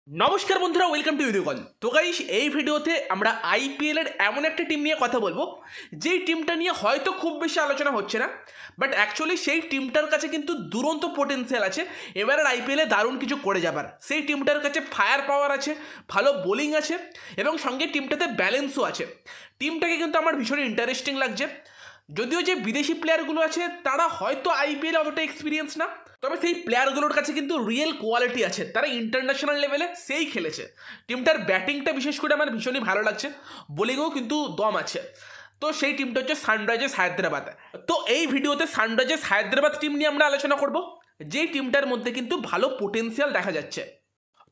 नमस्कार बंधुरा welcome to unicorn. तो गाइस এই ভিডিওতে আমরা আইপিএল এর এমন একটা টিম নিয়ে কথা বলবো যেই টিমটা নিয়ে হয়তো খুব বেশি আলোচনা হচ্ছে না, বাট অ্যাকচুয়ালি সেই টিমটার কাছে কিন্তু দুরন্ত পটেনশিয়াল আছে এবারের আইপিএলে দারুণ কিছু করে যাবার। সেই টিমটার কাছে ফায়ার পাওয়ার আছে, ভালো বোলিং আছে এবং সঙ্গে টিমটাতে ব্যালেন্সও আছে। টিমটাকে কিন্তু আমার ভীষণ ইন্টারেস্টিং লাগছে। যদিও যে বিদেশি প্লেয়ারগুলো আছে তারা হয়তো আইপিএলে অতটা এক্সপিরিয়েন্স না, তবে সেই প্লেয়ারগুলোর কাছে কিন্তু রিয়েল কোয়ালিটি আছে, তারা ইন্টারন্যাশনাল লেভেলে সেই খেলেছে। টিমটার ব্যাটিংটা বিশেষ করে আমার ভীষণই ভালো লাগছে, বোলিংও কিন্তু দম আছে। তো সেই টিমটা হচ্ছে সানরাইজার্স হায়দ্রাবাদ। তো এই ভিডিওতে সানরাইজার্স হায়দ্রাবাদ টিম নিয়ে আমরা আলোচনা করব, যেই টিমটার মধ্যে কিন্তু ভালো পোটেন্সিয়াল দেখা যাচ্ছে।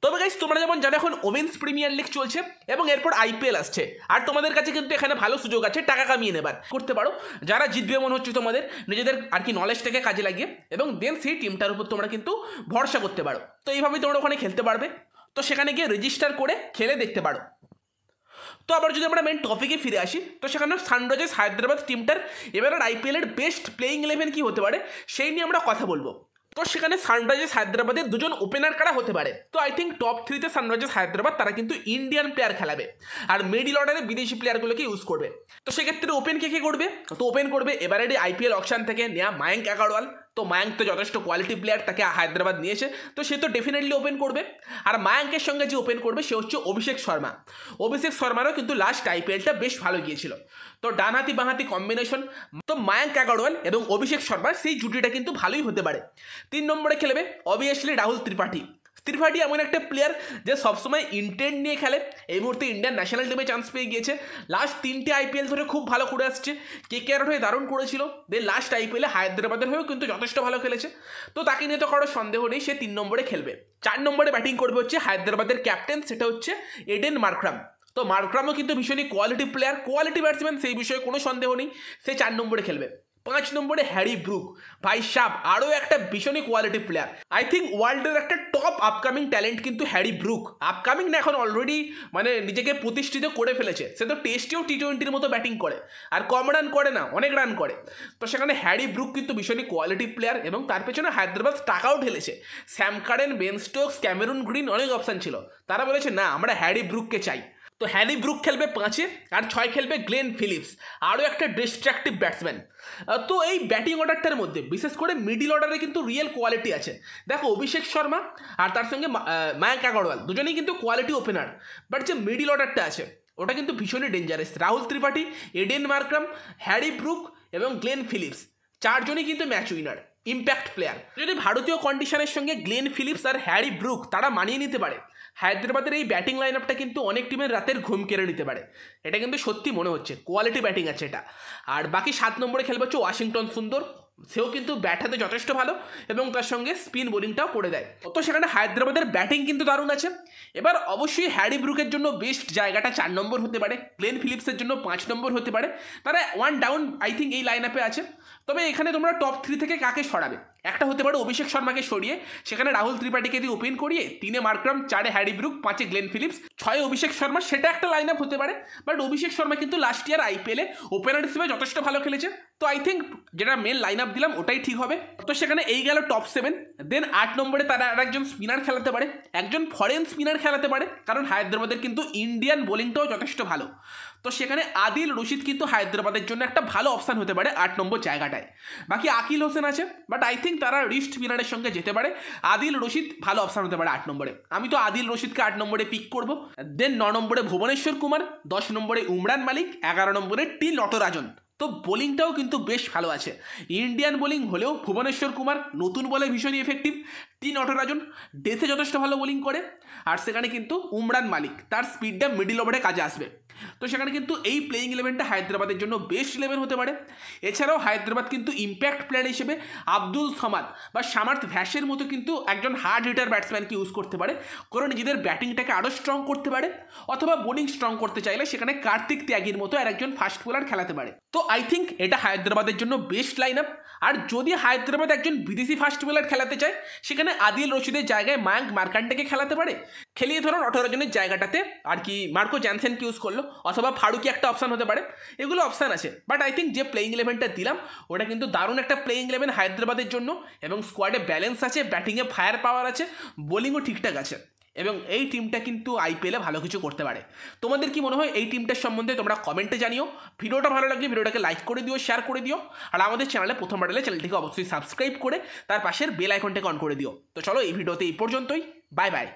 তবে গাইস তোমরা যেমন জানো এখন ওমেন্স প্রিমিয়ার লিগ চলছে এবং এরপর আইপিএল আসছে, আর তোমাদের কাছে কিন্তু এখানে ভালো সুযোগ আছে টাকা কামিয়ে নেবার করতে পারো। যারা জিতবে মনে হচ্ছে তোমাদের নিজেদের আর কি নলেজটাকে কাজে লাগিয়ে, এবং দেন সেই টিমটার উপর তোমরা কিন্তু ভরসা করতে পারো। তো এইভাবেই তোমরা ওখানে খেলতে পারবে। তো সেখানে গিয়ে রেজিস্টার করে খেলে দেখতে পারো। তো আবার যদি আমরা মেন টপিকে ফিরে আসি, তো সেখানে সানরাইজার্স হায়দ্রাবাদ টিমটার এবারের আইপিএলের বেস্ট প্লেয়িং 11 কি হতে পারে সেই নিয়ে আমরা কথা বলবো। তো সেখানে সানরাইজার্স হায়দ্রাবাদের দুজন ওপেনার কারা হতে পারে। তো আই থিঙ্ক টপ 3তে সানরাইজার্স হায়দ্রাবাদ তারা কিন্তু ইন্ডিয়ান প্লেয়ার খেলাবে আর মিডল অর্ডারে বিদেশি প্লেয়ারগুলোকে ইউজ করবে। তো সেক্ষেত্রে ওপেন কে করবে? তো ওপেন করবে এবারের আইপিএল অকশন থেকে নেওয়া মায়াঙ্ক আগারওয়াল। তো মায়াঙ্ক তো যথেষ্ট কোয়ালিটি প্লেয়ার, তাকে হায়দ্রাবাদ নিয়েছে, তো সে তো ডেফিনেটলি ওপেন করবে। আর মায়াঙ্কের সঙ্গে যে ওপেন করবে সে হচ্ছে অভিষেক শর্মা। অভিষেক শর্মারও কিন্তু লাস্ট আইপিএলটা বেশ ভালো গিয়েছিল। তো ডানহাতি বাঁহাতি কম্বিনেশন, তো মায়াঙ্ক আগারওয়াল এবং অভিষেক শর্মা সেই জুটিটা কিন্তু ভালোই হতে পারে। 3 নম্বরে খেলবে অবভিয়াসলি রাহুল ত্রিপাঠী। ত্রিপাঠী এমন একটা প্লেয়ার যে সবসময় ইন্টেন্ট নিয়ে খেলে। এই মুহূর্তে ইন্ডিয়ান ন্যাশনাল টিমে চান্স পেয়ে গিয়েছে, লাস্ট 3টে আইপিএল ধরে খুব ভালো করে আসছে। কেকেআর হয়ে দারুণ করেছিল, দেন লাস্ট আইপিএলে হায়দ্রাবাদের হয়েও কিন্তু যথেষ্ট ভালো খেলেছে। তো তাকে নিয়ে তো কারো সন্দেহ নেই, সে 3 নম্বরে খেলবে। 4 নম্বরে ব্যাটিং করবে হচ্ছে হায়দ্রাবাদের ক্যাপ্টেন, সেটা হচ্ছে এডেন মার্করাম। তো মার্করামও কিন্তু ভীষণই কোয়ালিটি প্লেয়ার, কোয়ালিটি ব্যাটসম্যান, সেই বিষয়ে কোনো সন্দেহ নেই, সে 4 নম্বরে খেলবে। 5 নম্বরে হ্যারি ব্রুক, ভাই সাব আরও একটা ভীষণই কোয়ালিটি প্লেয়ার। আই থিঙ্ক ওয়ার্ল্ডের একটা টপ আপকামিং ট্যালেন্ট কিন্তু হ্যারি ব্রুক। আপকামিং না, এখন অলরেডি মানে নিজেকে প্রতিষ্ঠিত করে ফেলেছে। সে তো টেস্টেও টি20-র মতো ব্যাটিং করে, আর কম রান করে না, অনেক রান করে। তো সেখানে হ্যারি ব্রুক কিন্তু ভীষণই কোয়ালিটি প্লেয়ার, এবং তার পেছনে হায়দ্রাবাদ টাকাও ঢেলেছে। Sam Curran, Ben Stokes, Cameron Green, অনেক অপশান ছিল। তারা বলেছে না, আমরা হ্যারি ব্রুককে চাই। তো হ্যারি ব্রুক খেলবে 5-এ, আর 6 খেলবে গ্লেন ফিলিপস, আরও একটা ডিস্ট্রাকটিভ ব্যাটসম্যান। তো এই ব্যাটিং অর্ডারটার মধ্যে বিশেষ করে মিডিল অর্ডারে কিন্তু রিয়েল কোয়ালিটি আছে। দেখো অভিষেক শর্মা আর তার সঙ্গে মায়াঙ্ক আগারওয়াল দুজনেই কিন্তু কোয়ালিটি ওপেনার, বাট যে মিডিল অর্ডারটা আছে ওটা কিন্তু ভীষণই dangerous. Rahul Tripathi, Aiden Markram, Harry Brook এবং গ্লেন ফিলিপস, 4 জনই কিন্তু ম্যাচ উইনার, ইম্প্যাক্ট প্লেয়ার। যদি ভারতীয় কন্ডিশনের সঙ্গে গ্লেন ফিলিপস আর হ্যারি ব্রুক তারা মানিয়ে নিতে পারে, হায়দ্রাবাদের এই ব্যাটিং লাইন আপটা কিন্তু অনেক টিমের রাতের ঘুম কেড়ে নিতে পারে। এটা কিন্তু সত্যি মনে হচ্ছে, কোয়ালিটি ব্যাটিং আছে এটা। আর বাকি 7 নম্বরে খেলবে হচ্ছে ওয়াশিংটন সুন্দর, সেও কিন্তু ব্যাট হাতে যথেষ্ট ভালো এবং তার সঙ্গে স্পিন বোলিংটাও করে দেয়। তো সেখানে হায়দ্রাবাদের ব্যাটিং কিন্তু দারুণ আছে। এবার অবশ্যই হ্যারি ব্রুকের জন্য বেস্ট জায়গাটা 4 নম্বর হতে পারে, গ্লেন ফিলিপসের জন্য 5 নম্বর হতে পারে। তারা 1 ডাউন আই থিঙ্ক এই লাইন আপে আছে। তবে এখানে তোমরা টপ 3 থেকে কাকে সরাবে? একটা হতে পারে অভিষেক শর্মাকে সরিয়ে সেখানে রাহুল ত্রিপাঠীকে দিয়ে ওপেন করিয়ে 3-এ মার্করাম, 4-এ হ্যারি ব্রুক, 5-এ গ্লেন ফিলিপস, 6-এ অভিষেক শর্মা, সেটা একটা লাইন আপ হতে পারে। বাট অভিষেক শর্মা কিন্তু লাস্ট ইয়ার আইপিএলে ওপেনার হিসেবে যথেষ্ট ভালো খেলেছে। তো আই থিঙ্ক যেটা মেন লাইন আপ দিলাম ওটাই ঠিক হবে। তো সেখানে এই গেল টপ 7। দেন 8 নম্বরে তারা আর একজন স্পিনার খেলাতে পারে, একজন ফরেন স্পিনার খেলাতে পারে, কারণ হায়দ্রাবাদের কিন্তু ইন্ডিয়ান বোলিংটাও যথেষ্ট ভালো। তো সেখানে আদিল রশিদ কিন্তু হায়দ্রাবাদের জন্য একটা ভালো অপশান হতে পারে 8 নম্বর জায়গাটায়। বাকি আকিল হোসেন আছে, বাট আই থিঙ্ক তারা রিস্ট স্পিনারের সঙ্গে যেতে পারে। আদিল রশিদ ভালো অপশান হতে পারে 8 নম্বরে। আমি তো আদিল রশিদকে 8 নম্বরে পিক করব। দেন 9 নম্বরে ভুবনেশ্বর কুমার, 10 নম্বরে উমরান মালিক, 11 নম্বরে টি নটরাজন। তো বোলিংটাও কিন্তু বেশ ভালো আছে, ইন্ডিয়ান বোলিং হলেও ভুবনেশ্বর কুমার নতুন বলে ভীষণই এফেক্টিভ, টি নটরাজন ডেথে যথেষ্ট ভালো বোলিং করে, আর সেখানে কিন্তু উমরান মালিক তার স্পিডটা মিডিল ওভারে কাজে আসবে। তো সেখানে কিন্তু এই প্লেয়িং 11টা হায়দ্রাবাদের জন্য বেস্ট 11 হতে পারে। এছাড়াও হায়দ্রাবাদ কিন্তু ইম্প্যাক্ট প্লেয়ার হিসেবে আব্দুল সামাদ বা সামার্থ ভ্যাসের মতো কিন্তু একজন হার্ড হিটার ব্যাটসম্যানকে ইউজ করতে পারে, করে নিজেদের ব্যাটিংটাকে আরও স্ট্রং করতে পারে। অথবা বোলিং স্ট্রং করতে চাইলে সেখানে কার্তিক ত্যাগীর মতো আর একজন ফাস্ট বোলার খেলাতে পারে। তো আই থিঙ্ক এটা হায়দ্রাবাদের জন্য বেস্ট লাইন আপ। আর যদি হায়দ্রাবাদ একজন বিদেশি ফাস্ট বোলার খেলাতে চায়, সেখানে আদিল রশিদের জায়গায় মায়াঙ্ক মার্কান্ডেকে খেলাতে পারে, খেলিয়ে ধরুন 18 জনের জায়গাটাতে আর কি মার্কো জ্যানসেনকে ইউজ করলো, অথবা ফারুকি একটা অপশান হতে পারে। এগুলো অপশান আছে, বাট আই থিঙ্ক যে প্লেয়িং 11টা দিলাম ওটা কিন্তু দারুণ একটা প্লেয়িং 11 হায়দ্রাবাদের জন্য, এবং স্কোয়াডে ব্যালেন্স আছে, ব্যাটিংয়ে ফায়ার পাওয়ার আছে, বোলিংও ঠিকঠাক আছে। এবং এই টিমটা কিন্তু আইপিএলে ভালো কিছু করতে পারে। তোমাদের কি মনে হয় এই টিমটার সম্বন্ধে তোমরা কমেন্টে জানিও। ভিডিওটা ভালো লাগলে ভিডিওটাকে লাইক করে দিও, শেয়ার করে দিও, আর আমাদের চ্যানেলে প্রথমবার এলে চ্যানেলটিকে অবশ্যই সাবস্ক্রাইব করে তার পাশের বেল আইকনটাকে অন করে দিও। তো চলো এই ভিডিওতে এই পর্যন্তই, বাই বাই।